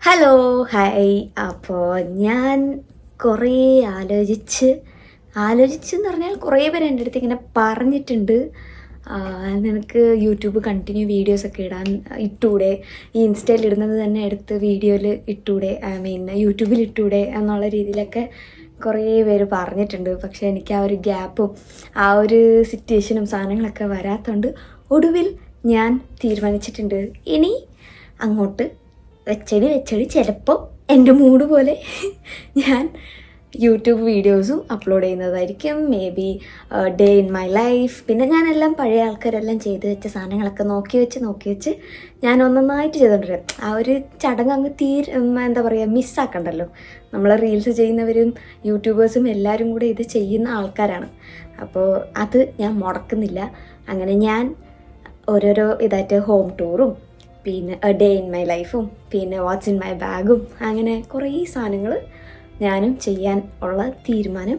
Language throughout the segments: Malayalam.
Hello hi. അപ്പോൾ ഞാൻ കുറേ ആലോചിച്ചെന്ന് പറഞ്ഞാൽ കുറേ പേര് എൻ്റെ അടുത്ത് ഇങ്ങനെ പറഞ്ഞിട്ടുണ്ട്, നിനക്ക് യൂട്യൂബ് കണ്ടിന്യൂ വീഡിയോസൊക്കെ ഇട്ടൂടെ, ഈ ഇൻസ്റ്റയിൽ ഇടുന്നത് തന്നെ എടുത്ത് വീഡിയോയിൽ ഇട്ടൂടെ, യൂട്യൂബിൽ ഇട്ടൂടെ എന്നുള്ള രീതിയിലൊക്കെ കുറേ പേര് പറഞ്ഞിട്ടുണ്ട്. പക്ഷേ എനിക്ക് ആ ഒരു ഗ്യാപ്പും ആ ഒരു സിറ്റുവേഷനും സാധനങ്ങളൊക്കെ വരാത്തതുകൊണ്ട് ഒടുവിൽ ഞാൻ തീരുമാനിച്ചിട്ടുണ്ട്, ഇനി അങ്ങോട്ട് വെച്ചടി ചിലപ്പോൾ എൻ്റെ മൂഡ് പോലെ ഞാൻ യൂട്യൂബ് വീഡിയോസും അപ്ലോഡ് ചെയ്യുന്നതായിരിക്കും. May be day in my life. പിന്നെ ഞാനെല്ലാം പഴയ ആൾക്കാരെല്ലാം ചെയ്ത് വെച്ച സാധനങ്ങളൊക്കെ നോക്കി വെച്ച് ഞാൻ ഒന്നൊന്നായിട്ട് ചെയ്തോണ്ടിരിക്കും. ആ ഒരു ചടങ്ങ് അങ്ങ് എന്താ പറയുക, മിസ്സാക്കണ്ടല്ലോ. നമ്മൾ റീൽസ് ചെയ്യുന്നവരും യൂട്യൂബേഴ്സും എല്ലാവരും കൂടെ ഇത് ചെയ്യുന്ന ആൾക്കാരാണ്. അപ്പോൾ അത് ഞാൻ മുടക്കുന്നില്ല. അങ്ങനെ ഞാൻ ഓരോരോ ഇതായിട്ട് ഹോം ടൂറും പിന്നെ ഡേ ഇൻ മൈ ലൈഫും പിന്നെ വാട്ട്സ് ഇൻ മൈ ബാഗും അങ്ങനെ കുറേ സാധനങ്ങൾ ഞാനും ചെയ്യാൻ ഉള്ള തീരുമാനം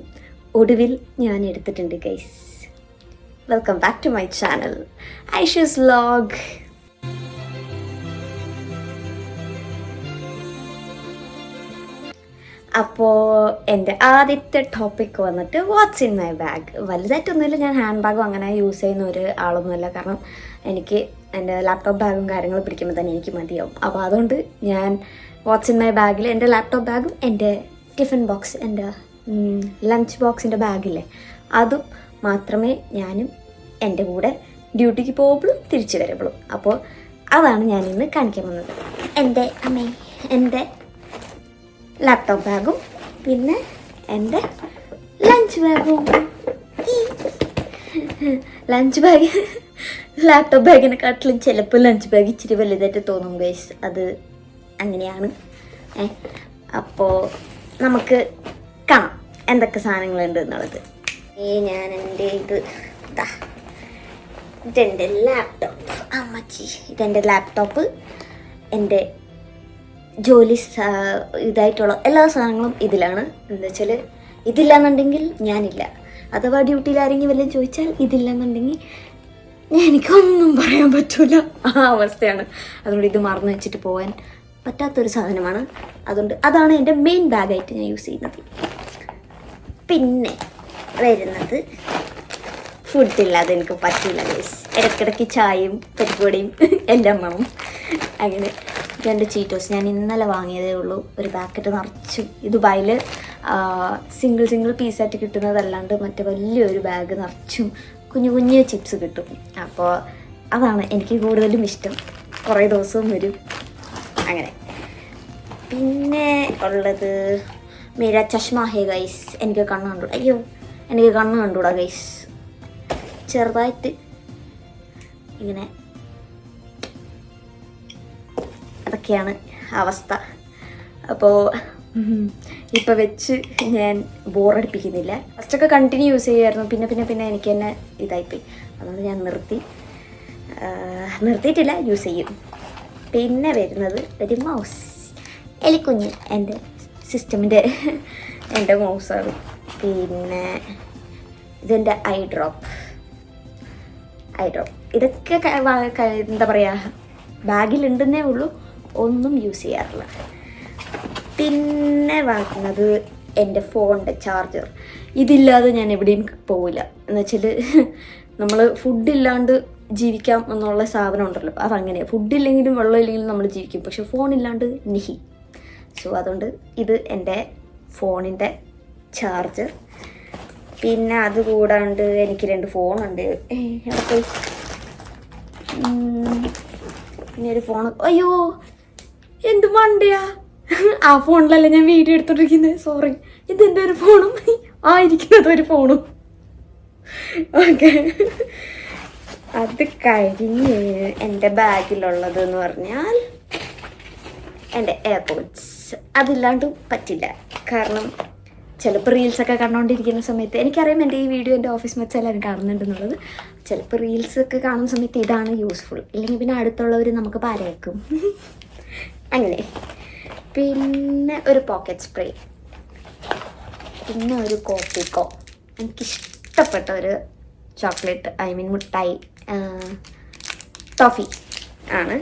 ഒടുവിൽ ഞാൻ എടുത്തിട്ടുണ്ട് guys. Welcome back to my channel Aishu's vlog. അപ്പോൾ എൻ്റെ ആദ്യത്തെ ടോപ്പിക് വന്നിട്ട് വാട്ട്സ് ഇൻ മൈ ബാഗ്. വലുതായിട്ടൊന്നുമില്ല, ഞാൻ ഹാൻഡ് ബാഗും അങ്ങനെ യൂസ് ചെയ്യുന്ന ഒരു ആളൊന്നുമല്ല. കാരണം എനിക്ക് എൻ്റെ ലാപ്ടോപ്പ് ബാഗും കാര്യങ്ങളും പിടിക്കുമ്പോൾ തന്നെ എനിക്ക് മതിയാവും. അപ്പോൾ അതുകൊണ്ട് ഞാൻ വാട്ട്സ് ഇൻ മൈ ബാഗിൽ എൻ്റെ ലാപ്ടോപ്പ് ബാഗും എൻ്റെ ടിഫിൻ ബോക്സ്, എൻ്റെ ലഞ്ച് ബോക്സിൻ്റെ ബാഗില്ലേ, അതും മാത്രമേ ഞാനും എൻ്റെ കൂടെ ഡ്യൂട്ടിക്ക് പോകുമ്പോഴും തിരിച്ചു വരുമ്പോഴും. അപ്പോൾ അതാണ് ഞാനിന്ന് കാണിക്കാൻ വന്നത്. എൻ്റെ ലാപ്ടോപ്പ് ബാഗും പിന്നെ എൻ്റെ ലഞ്ച് ബാഗും. ലഞ്ച് ബാഗ് ലാപ്ടോപ്പ് ബാഗിനെക്കാട്ടിലും ചിലപ്പോൾ ലഞ്ച് ബാഗ് ഇച്ചിരി വലുതായിട്ട് തോന്നും ഗൈസ്. അത് അങ്ങനെയാണ്. അപ്പോൾ നമുക്ക് കാണാം എന്തൊക്കെ സാധനങ്ങളുണ്ട് എന്നുള്ളത്. ഞാൻ എൻ്റെ ഇതെൻ്റെ ലാപ്ടോപ്പ്. അമ്മച്ചി, ഇതെൻ്റെ ലാപ്ടോപ്പ്. എൻ്റെ ജോലി ഇതായിട്ടുള്ള എല്ലാ സാധനങ്ങളും ഇതിലാണ്. എന്താ വെച്ചാൽ ഇതില്ലാന്നുണ്ടെങ്കിൽ ഞാനില്ല. അഥവാ ഡ്യൂട്ടിയിൽ ആരെങ്കിലും വല്ലതും ചോദിച്ചാൽ ഇതില്ലെന്നുണ്ടെങ്കിൽ എനിക്കൊന്നും പറയാൻ പറ്റൂല, ആ അവസ്ഥയാണ്. അതുകൊണ്ട് ഇത് മറന്നു വെച്ചിട്ട് പോകാൻ പറ്റാത്തൊരു സാധനമാണ്. അതുകൊണ്ട് അതാണ് എൻ്റെ മെയിൻ ബാഗായിട്ട് ഞാൻ യൂസ് ചെയ്യുന്നത്. പിന്നെ വരുന്നത് ഫുഡില്ലാതെ എനിക്ക് പറ്റില്ല ഗൈസ്. ഇടയ്ക്കിടയ്ക്ക് ചായയും പരിപ്പുവടയും എല്ലാം വേണം. അങ്ങനെ ഇതെൻ്റെ ചീറ്റോസ്. ഞാൻ ഇന്നലെ വാങ്ങിയതേ ഉള്ളൂ. ഒരു പാക്കറ്റ് നിറച്ചും. ഇത് ദുബായിൽ സിംഗിൾ പീസായിട്ട് കിട്ടുന്നതല്ലാണ്ട് മറ്റേ വലിയൊരു ബാഗ് നിറച്ചും കുഞ്ഞു ചിപ്സ് കിട്ടും. അപ്പോൾ അതാണ് എനിക്ക് കൂടുതലും ഇഷ്ടം. കുറേ ദിവസവും വരും അങ്ങനെ. പിന്നെ ഉള്ളത് മേരാ ചഷ്മ ഹേ ഗൈസ്. എനിക്ക് കണ്ണ് കണ്ടൂടാ. അയ്യോ, എനിക്ക് കണ്ണ് കണ്ടൂടാ ഗൈസ്. ചെറുതായിട്ട് ഇങ്ങനെ, അതൊക്കെയാണ് അവസ്ഥ. അപ്പോൾ ഇപ്പം വെച്ച് ഞാൻ ബോറടിപ്പിക്കുന്നില്ല. ഫസ്റ്റൊക്കെ കണ്ടിന്യൂ യൂസ് ചെയ്യുമായിരുന്നു. പിന്നെ എനിക്ക് തന്നെ ഇതായിപ്പോയി. അതുകൊണ്ട് ഞാൻ നിർത്തിയിട്ടില്ല, യൂസ് ചെയ്യും. പിന്നെ വരുന്നത് ഒരു മൗസ്. എലിക്കുഞ്ഞ് എൻ്റെ സിസ്റ്റമിൻ്റെ എൻ്റെ മൗസാണ്. പിന്നെ ഇതെൻ്റെ ഐ ഡ്രോപ്പ്. ഇതൊക്കെ എന്താ പറയുക, ബാഗിലുണ്ടെന്നേ ഉള്ളൂ, ഒന്നും യൂസ് ചെയ്യാറില്ല. പിന്നെ വാങ്ങുന്നത് എൻ്റെ ഫോണിൻ്റെ ചാർജർ. ഇതില്ലാതെ ഞാൻ എവിടെയും പോവില്ല. എന്നുവെച്ചാൽ നമ്മൾ ഫുഡില്ലാണ്ട് ജീവിക്കാം എന്നുള്ള സാധനം ഉണ്ടല്ലോ, അതങ്ങനെയാണ്. ഫുഡില്ലെങ്കിലും വെള്ളമില്ലെങ്കിലും നമ്മൾ ജീവിക്കും, പക്ഷെ ഫോണില്ലാണ്ട് നിഹി. സോ അതുകൊണ്ട് ഇത് എൻ്റെ ഫോണിൻ്റെ ചാർജർ. പിന്നെ അതുകൂടാണ്ട് എനിക്ക് 2 ഫോണുണ്ട്. പിന്നെ ഒരു ഫോണ്. അയ്യോ, എന്ത് മണ്ടയാ, ആ ഫോണിലല്ല ഞാൻ വീഡിയോ എടുത്തോണ്ടിരിക്കുന്നത്. സോറി. ഇതെൻ്റെ ഒരു ഫോണും ഇരിക്കുന്നത് ഒരു ഫോണും. ഓക്കെ, അത് കഴിഞ്ഞ് എൻ്റെ ബാഗിലുള്ളത് എന്ന് പറഞ്ഞാൽ എൻ്റെ എയർപോഡ്സ്. അതില്ലാണ്ട് പറ്റില്ല. കാരണം ചിലപ്പോൾ റീൽസൊക്കെ കണ്ടുകൊണ്ടിരിക്കുന്ന സമയത്ത്, എനിക്കറിയാം എൻ്റെ ഈ വീഡിയോ എൻ്റെ ഓഫീസ് മെച്ച് എല്ലാവരും കാണുന്നുണ്ടെന്നുള്ളത്. ചിലപ്പോൾ റീൽസൊക്കെ കാണുന്ന സമയത്ത് ഇതാണ് യൂസ്ഫുൾ. ഇല്ലെങ്കിൽ പിന്നെ അടുത്തുള്ളവർ നമുക്ക് പാരയാക്കും. അങ്ങനെ. പിന്നെ ഒരു പോക്കറ്റ് സ്പ്രേ. പിന്നെ ഒരു കോപ്പിക്കോ. എനിക്കിഷ്ടപ്പെട്ട ഒരു ചോക്ലേറ്റ്, മിഠായി, ടോഫി ആണ്.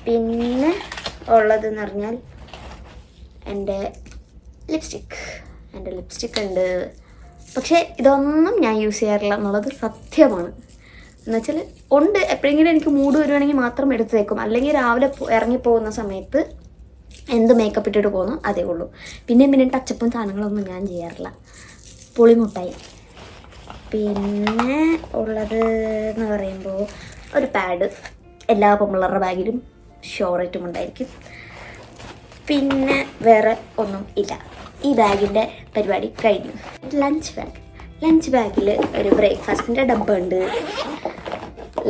പിന്നെ ഉള്ളതെന്ന് പറഞ്ഞാൽ എൻ്റെ ലിപ്സ്റ്റിക്ക് ഉണ്ട്. പക്ഷേ ഇതൊന്നും ഞാൻ യൂസ് ചെയ്യാറില്ല എന്നുള്ളത് സത്യമാണ്. എന്നുവെച്ചാൽ ഉണ്ട്, എപ്പോഴെങ്കിലും എനിക്ക് മൂഡ് വരുവാണെങ്കിൽ മാത്രം എടുത്ത് വയ്ക്കും. അല്ലെങ്കിൽ രാവിലെ ഇറങ്ങിപ്പോകുന്ന സമയത്ത് എന്ത് മേക്കപ്പ് ഇട്ടിട്ട് പോകുന്നു അതേ ഉള്ളൂ. പിന്നെ ടച്ചപ്പും സാധനങ്ങളൊന്നും ഞാൻ ചെയ്യാറില്ല. പുളിമുട്ടായി. പിന്നെ ഉള്ളത് എന്ന് പറയുമ്പോൾ ഒരു പാഡ് എല്ലാ പെമ്പിള്ളേരുടെ ബാഗിലും ഷോറായിട്ടും ഉണ്ടായിരിക്കും. പിന്നെ വേറെ ഒന്നും ഇല്ല. ഈ ബാഗിൻ്റെ പരിപാടി കഴിഞ്ഞു. ലഞ്ച് ബാഗിൽ ഒരു ബ്രേക്ക്ഫാസ്റ്റിൻ്റെ ഡബ്ബ ഉണ്ട്,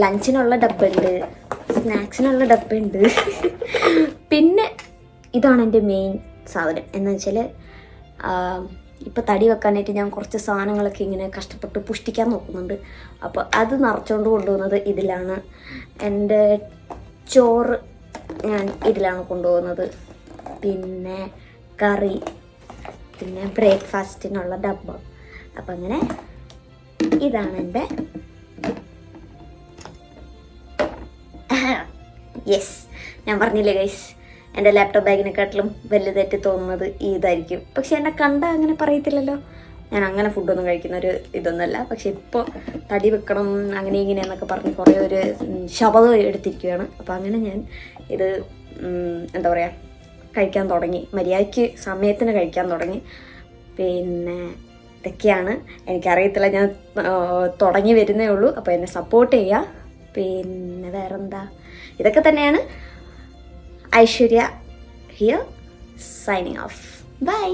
ലഞ്ചിനുള്ള ഡബ്ബ ഉണ്ട്, സ്നാക്സിനുള്ള ഡബ്ബ ഉണ്ട്. പിന്നെ ഇതാണ് എൻ്റെ മെയിൻ സാധനം എന്ന് വെച്ചാൽ, ഇപ്പോൾ തടി വെക്കാനായിട്ട് ഞാൻ കുറച്ച് സാധനങ്ങളൊക്കെ ഇങ്ങനെ കഷ്ടപ്പെട്ട് പുഷ്ടിക്കാൻ നോക്കുന്നുണ്ട്. അപ്പോൾ അത് നിറച്ചുകൊണ്ട് കൊണ്ടുപോകുന്നത് ഇതിലാണ്. എൻ്റെ ചോറ് ഞാൻ ഇതിലാണ് കൊണ്ടുപോകുന്നത്. പിന്നെ കറി, പിന്നെ ബ്രേക്ക്ഫാസ്റ്റിനുള്ള ഡബ്ബ. അപ്പം അങ്ങനെ ഇതാണ് എൻ്റെ യെസ്, ഞാൻ പറഞ്ഞില്ലേ ഗൈസ്, എൻ്റെ ലാപ്ടോപ്പ് ബാഗിനെക്കാട്ടിലും വലുതായിട്ട് തോന്നുന്നത് ഇതായിരിക്കും. പക്ഷെ എന്നെ കണ്ടാൽ അങ്ങനെ പറയത്തില്ലല്ലോ. ഞാൻ അങ്ങനെ ഫുഡൊന്നും കഴിക്കുന്നൊരു ഇതൊന്നുമല്ല. പക്ഷെ ഇപ്പോൾ തടി വെക്കണം അങ്ങനെ ഇങ്ങനെയെന്നൊക്കെ പറഞ്ഞ് കുറേ ഒരു ശപഥം എടുത്തിരിക്കുകയാണ്. അപ്പോൾ അങ്ങനെ ഞാൻ ഇത് എന്താ പറയുക, കഴിക്കാൻ തുടങ്ങി. മര്യാദയ്ക്ക് സമയത്തിന് കഴിക്കാൻ തുടങ്ങി. പിന്നെ ഇതൊക്കെയാണ്. എനിക്കറിയത്തില്ല, ഞാൻ തുടങ്ങി വരുന്നേ ഉള്ളൂ. അപ്പോൾ എന്നെ സപ്പോർട്ട് ചെയ്യുക. പിന്നെ വേറെന്താ, ഇതൊക്കെ തന്നെയാണ്. Aishwarya here, signing off. By.